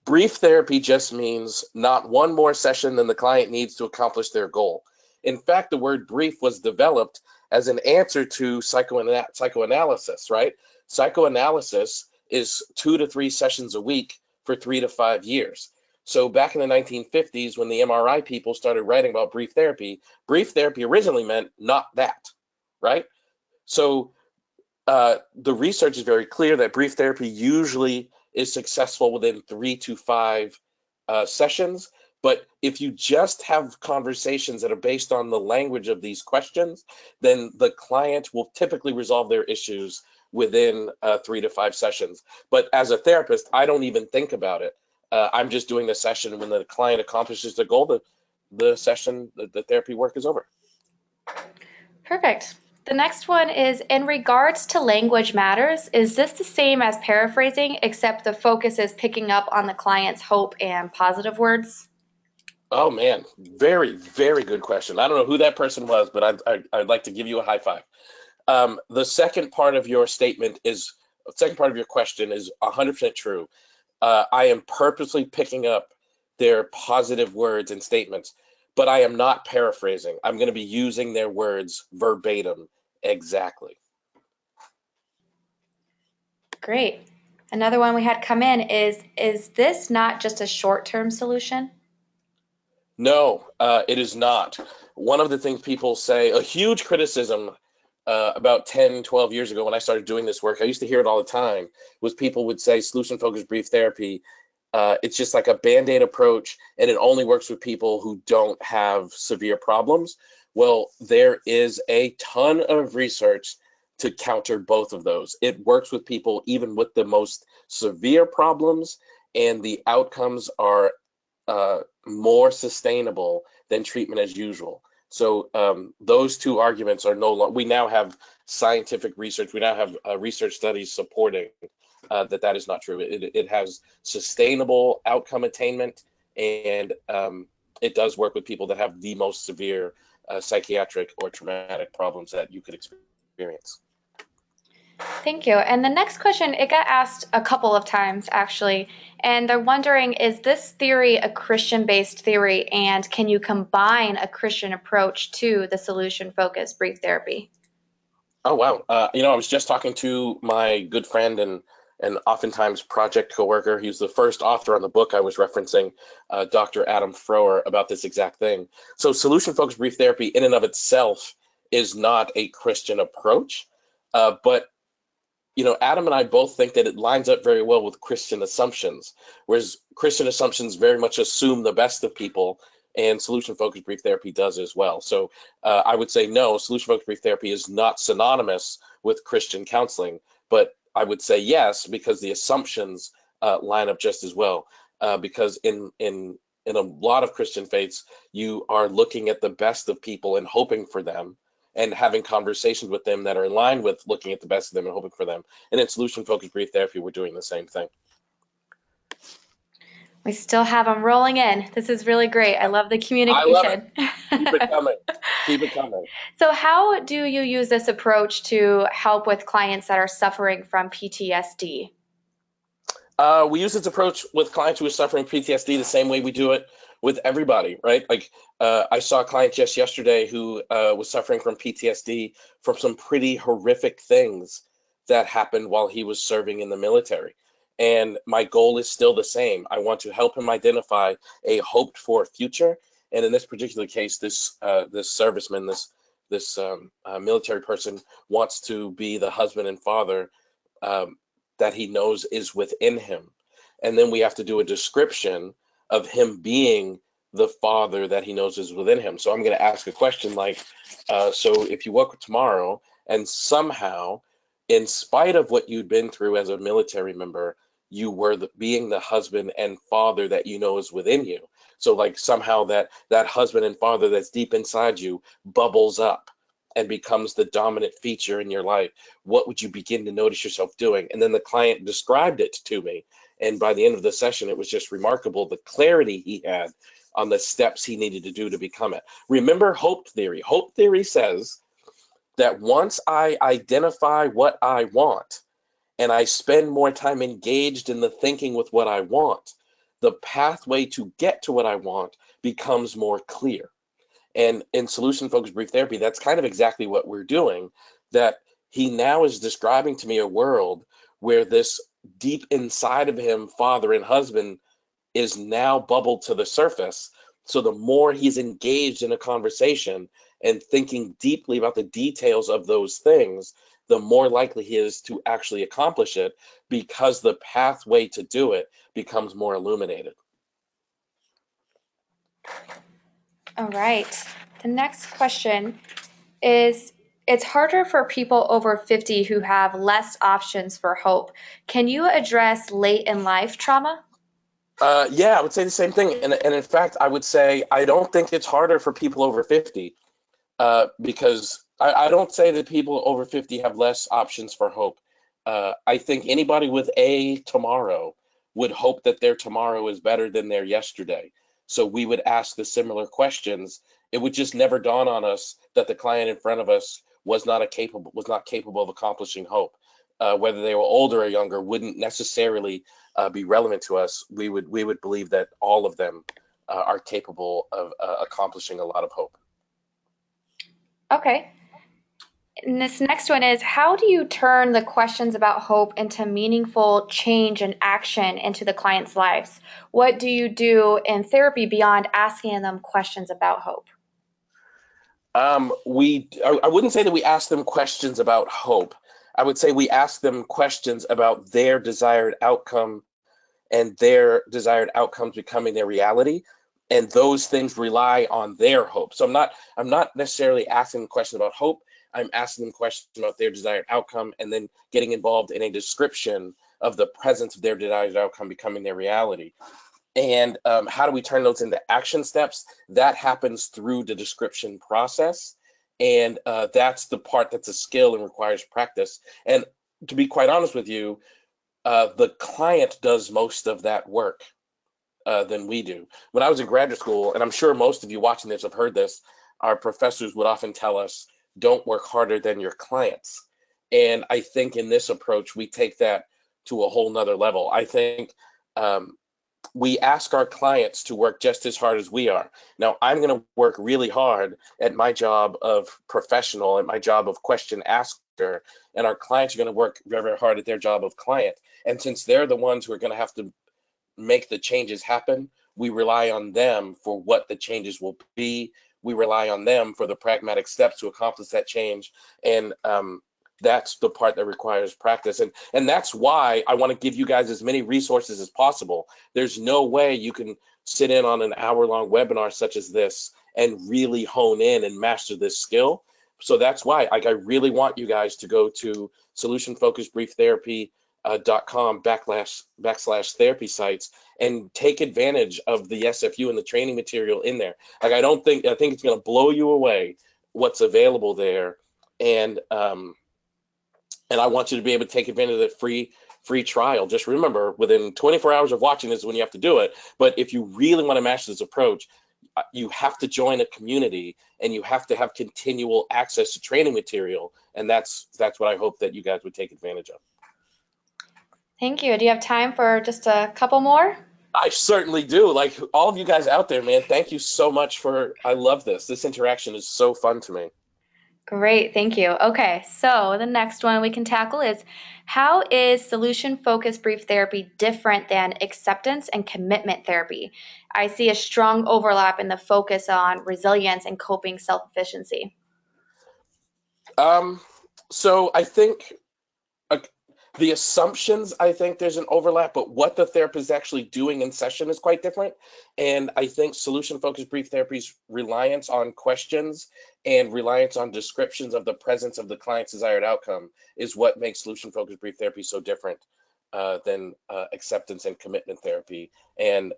Brief therapy just means not one more session than the client needs to accomplish their goal. In fact, the word brief was developed as an answer to psychoanalysis, right? Psychoanalysis is 2 to 3 sessions a week for 3 to 5 years. So back in the 1950s, when the MRI people started writing about brief therapy originally meant not that, right? So the research is very clear that brief therapy usually is successful within 3 to 5 sessions. But if you just have conversations that are based on the language of these questions, then the client will typically resolve their issues within 3 to 5 sessions. But as a therapist, I don't even think about it. I'm just doing the session. When the client accomplishes the goal, the session, the therapy work is over. Perfect. The next one is, in regards to language matters, is this the same as paraphrasing, except the focus is picking up on the client's hope and positive words? Oh man, very, very good question. I don't know who that person was, but I'd like to give you a high five. The second part of your second part of your question is 100% true. I am purposely picking up their positive words and statements, but I am not paraphrasing. I'm going to be using their words verbatim, exactly. Great. Another one we had come in is this not just a short-term solution? No, it is not. One of the things people say, a huge criticism about 10, 12 years ago when I started doing this work, I used to hear it all the time, was people would say solution-focused brief therapy, it's just like a Band-Aid approach and it only works with people who don't have severe problems. Well, there is a ton of research to counter both of those. It works with people even with the most severe problems, and the outcomes are more sustainable than treatment as usual. So those two arguments are no longer, we now have scientific research, we now have research studies supporting that is not true. It has sustainable outcome attainment, and it does work with people that have the most severe psychiatric or traumatic problems that you could experience. Thank you. And the next question, it got asked a couple of times actually, and they're wondering, is this theory a Christian-based theory, and can you combine a Christian approach to the solution-focused brief therapy? Oh, wow. I was just talking to my good friend and oftentimes project coworker. He was the first author on the book I was referencing, Dr. Adam Froer, about this exact thing. So solution-focused brief therapy in and of itself is not a Christian approach, but Adam and I both think that it lines up very well with Christian assumptions, whereas Christian assumptions very much assume the best of people, and solution-focused brief therapy does as well. So I would say no, solution-focused brief therapy is not synonymous with Christian counseling, but I would say yes, because the assumptions line up just as well. Because in a lot of Christian faiths, you are looking at the best of people and hoping for them, and having conversations with them that are in line with looking at the best of them and hoping for them. And in solution-focused brief therapy, we're doing the same thing. We still have them rolling in. This is really great. I love the I love it. communication. Keep it coming. Keep it coming. So how do you use this approach to help with clients that are suffering from PTSD? We use this approach with clients who are suffering PTSD the same way we do it with everybody, right? Like I saw a client just yesterday who was suffering from PTSD from some pretty horrific things that happened while he was serving in the military. And my goal is still the same. I want to help him identify a hoped for future. And in this particular case, this serviceman, this military person wants to be the husband and father that he knows is within him. And then we have to do a description of him being the father that he knows is within him. So I'm going to ask a question like, so if you woke up tomorrow and somehow, in spite of what you'd been through as a military member, you were being the husband and father that you know is within you. So like somehow that husband and father that's deep inside you bubbles up and becomes the dominant feature in your life, what would you begin to notice yourself doing? And then the client described it to me. And by the end of the session, it was just remarkable, the clarity he had on the steps he needed to do to become it. Remember hope theory. Hope theory says that once I identify what I want and I spend more time engaged in the thinking with what I want, the pathway to get to what I want becomes more clear. And in solution-focused brief therapy, that's kind of exactly what we're doing, that he now is describing to me a world where this deep inside of him, father and husband, is now bubbled to the surface. So the more he's engaged in a conversation and thinking deeply about the details of those things, the more likely he is to actually accomplish it, because the pathway to do it becomes more illuminated. All right. The next question is, it's harder for people over 50 who have less options for hope. Can you address late in life trauma? Yeah, I would say the same thing. And in fact, I would say I don't think it's harder for people over 50 because I don't say that people over 50 have less options for hope. I think anybody with a tomorrow would hope that their tomorrow is better than their yesterday. So we would ask the similar questions. It would just never dawn on us that the client in front of us was not capable of accomplishing hope. Whether they were older or younger wouldn't necessarily be relevant to us. We would believe that all of them are capable of accomplishing a lot of hope. Okay. And this next one is, how do you turn the questions about hope into meaningful change and action into the client's lives? What do you do in therapy beyond asking them questions about hope? I wouldn't say that we ask them questions about hope. I would say we ask them questions about their desired outcome and their desired outcomes becoming their reality. And those things rely on their hope. So I'm not necessarily asking questions about hope. I'm asking them questions about their desired outcome and then getting involved in a description of the presence of their desired outcome becoming their reality. And how do we turn those into action steps? That happens through the description process. And that's the part that's a skill and requires practice. And to be quite honest with you, the client does most of that work than we do. When I was in graduate school, and I'm sure most of you watching this have heard this, our professors would often tell us, don't work harder than your clients. And I think in this approach, we take that to a whole nother level. I think we ask our clients to work just as hard as we are. Now, I'm going to work really hard at my job of professional, at my job of question asker, and our clients are going to work very, very hard at their job of client. And since they're the ones who are going to have to make the changes happen, we rely on them for what the changes will be. We rely on them for the pragmatic steps to accomplish that change. And that's the part that requires practice. And that's why I want to give you guys as many resources as possible. There's no way you can sit in on an hour-long webinar such as this and really hone in and master this skill. So that's why I really want you guys to go to solutionfocusbrieftherapy.com/therapy sites and take advantage of the SFU and the training material in there. Like, I think it's going to blow you away what's available there. And I want you to be able to take advantage of the free trial. Just remember, within 24 hours of watching this is when you have to do it. But if you really want to master this approach, you have to join a community and you have to have continual access to training material. And that's what I hope that you guys would take advantage of. Thank you. Do you have time for just a couple more? I certainly do. Like, all of you guys out there, man, thank you so much I love this. This interaction is so fun to me. Great, thank you. Okay, so the next one we can tackle is, how is solution-focused brief therapy different than acceptance and commitment therapy? I see a strong overlap in the focus on resilience and coping self-efficiency. So I think the assumptions, I think there's an overlap, but what the therapist is actually doing in session is quite different. And I think solution-focused brief therapy's reliance on questions and reliance on descriptions of the presence of the client's desired outcome is what makes solution-focused brief therapy so different than acceptance and commitment therapy. And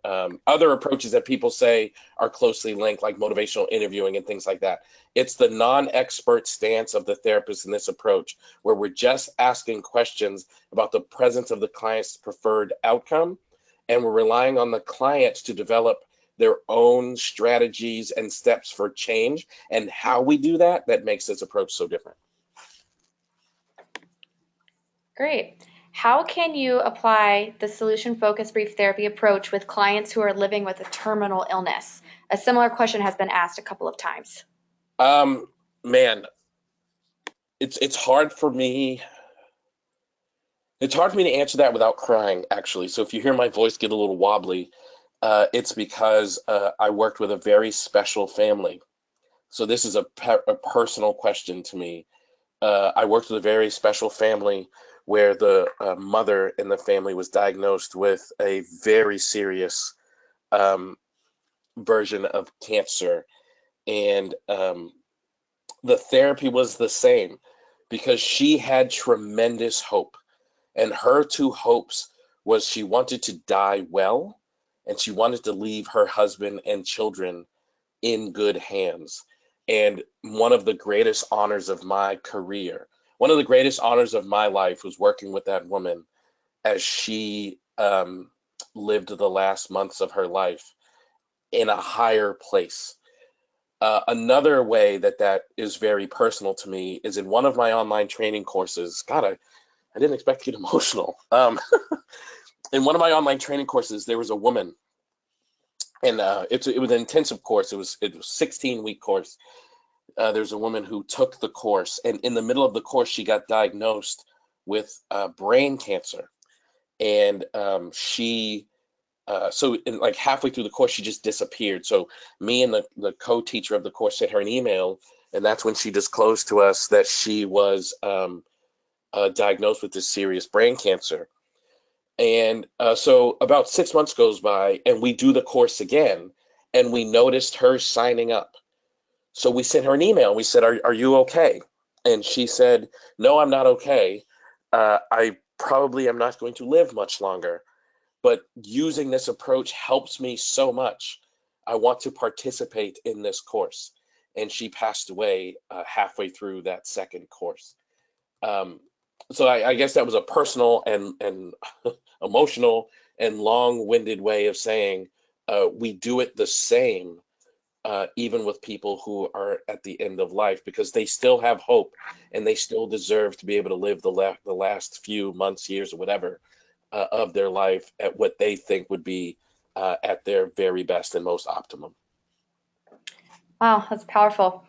other approaches that people say are closely linked, like motivational interviewing and things like that. It's the non-expert stance of the therapist in this approach, where we're just asking questions about the presence of the client's preferred outcome, and we're relying on the clients to develop their own strategies and steps for change. And how we do that makes this approach so different. Great. How can you apply the solution-focused brief therapy approach with clients who are living with a terminal illness? A similar question has been asked a couple of times. Man, it's hard for me. It's hard for me to answer that without crying, actually. So if you hear my voice get a little wobbly, it's because I worked with a very special family. So this is a personal question to me. I worked with a very special family where the mother in the family was diagnosed with a very serious version of cancer. And the therapy was the same because she had tremendous hope. And her two hopes was she wanted to die well, and she wanted to leave her husband and children in good hands. And one of the greatest honors of my career, one of the greatest honors of my life, was working with that woman as she lived the last months of her life in a higher place. Another way that is very personal to me is in one of my online training courses. God, I didn't expect to get emotional. In one of my online training courses, there was a woman, and it was an intensive course. It was a 16-week course. There's a woman who took the course, and in the middle of the course, she got diagnosed with brain cancer. And like halfway through the course, she just disappeared. So me and the co-teacher of the course sent her an email, and that's when she disclosed to us that she was diagnosed with this serious brain cancer. And so about 6 months goes by, and we do the course again, and we noticed her signing up. So we sent her an email. We said, are you okay? And she said, no, I'm not okay. I probably am not going to live much longer, but using this approach helps me so much. I want to participate in this course. And she passed away halfway through that second course. Um, so I guess that was a personal and emotional and long-winded way of saying we do it the same even with people who are at the end of life, because they still have hope and they still deserve to be able to live the last few months, years, or whatever of their life at what they think would be at their very best and most optimum. Wow, that's powerful.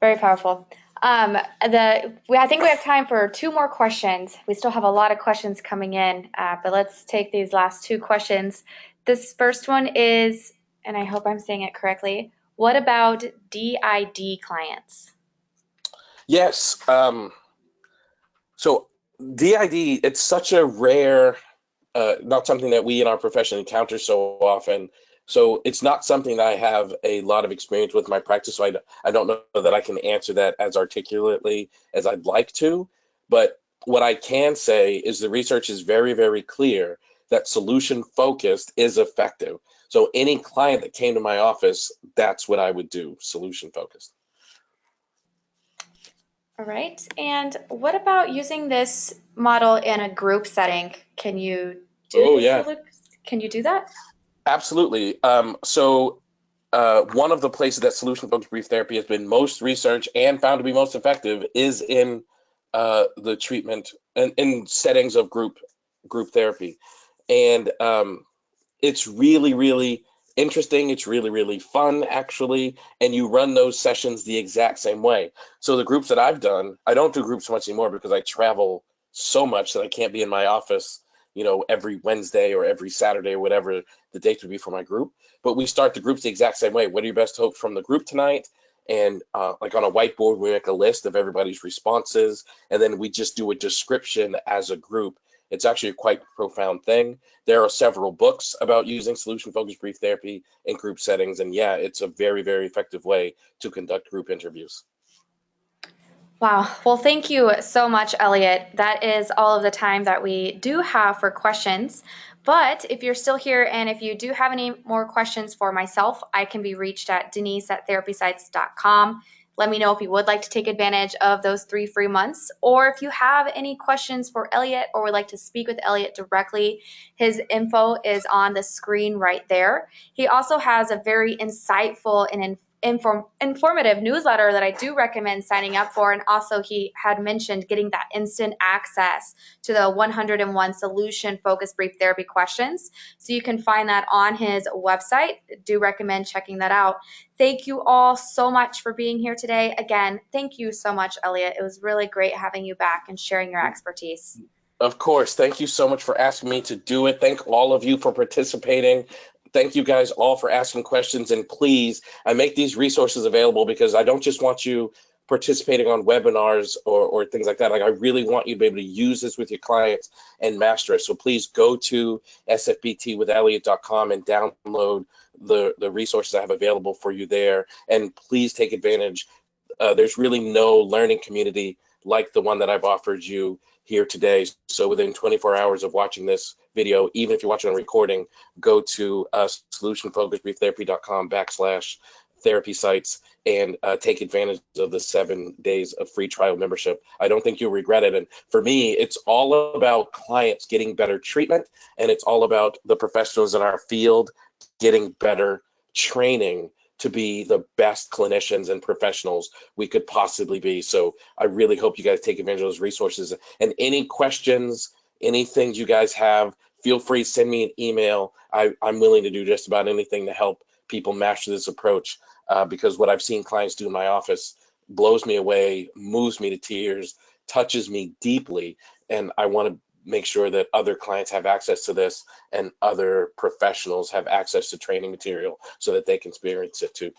Very powerful. I think we have time for two more questions. We still have a lot of questions coming in, but let's take these last two questions. This first one is, and I hope I'm saying it correctly, what about DID clients? Yes. So DID, it's such a rare, not something that we in our profession encounter so often. So it's not something that I have a lot of experience with in my practice. So I don't know that I can answer that as articulately as I'd like to. But what I can say is the research is very, very clear that solution focused is effective. So any client that came to my office, that's what I would do, solution focused. All right. And what about using this model in a group setting? Can you do Oh, this? yeah. Can you do that? Absolutely. One of the places that solution focused brief therapy has been most researched and found to be most effective is in the treatment and in settings of group therapy. And it's really, really interesting. It's really, really fun, actually. And you run those sessions the exact same way. So the groups that I've done, I don't do groups much anymore because I travel so much that I can't be in my office, every Wednesday or every Saturday or whatever the date would be for my group. But we start the groups the exact same way. What are your best hopes from the group tonight? And like on a whiteboard, we make a list of everybody's responses, and then we just do a description as a group. It's actually a quite profound thing. There are several books about using solution-focused brief therapy in group settings, and yeah, it's a very, very effective way to conduct group interviews. Wow. Well, thank you so much, Elliot. That is all of the time that we do have for questions. But if you're still here and if you do have any more questions for myself, I can be reached at denise@therapysites.com. Let me know if you would like to take advantage of those 3 free months, or if you have any questions for Elliot or would like to speak with Elliot directly. His info is on the screen right there. He also has a very insightful and informative newsletter that I do recommend signing up for. And also, he had mentioned getting that instant access to the 101 solution focused brief therapy questions. So you can find that on his website. Do recommend checking that out. Thank you all so much for being here today. Again, thank you so much, Elliot. It was really great having you back and sharing your expertise. Of course. Thank you so much for asking me to do it. Thank all of you for participating. Thank you guys all for asking questions. And please, I make these resources available because I don't just want you participating on webinars or things like that. Like, I really want you to be able to use this with your clients and master it. So please go to sfbtwithelliot.com and download the resources I have available for you there. And please take advantage. There's really no learning community like the one that I've offered you here today. So within 24 hours of watching this video, even if you're watching on recording, go to solutionfocusbrieftherapy.com/therapy sites and take advantage of the 7 days of free trial membership. I don't think you'll regret it. And for me, it's all about clients getting better treatment, and it's all about the professionals in our field getting better training to be the best clinicians and professionals we could possibly be. So I really hope you guys take advantage of those resources. And any questions, anything you guys have, feel free to send me an email. I'm willing to do just about anything to help people master this approach because what I've seen clients do in my office blows me away, moves me to tears, touches me deeply. And I want to make sure that other clients have access to this and other professionals have access to training material so that they can experience it too.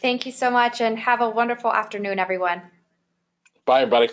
Thank you so much and have a wonderful afternoon, everyone. Bye, everybody.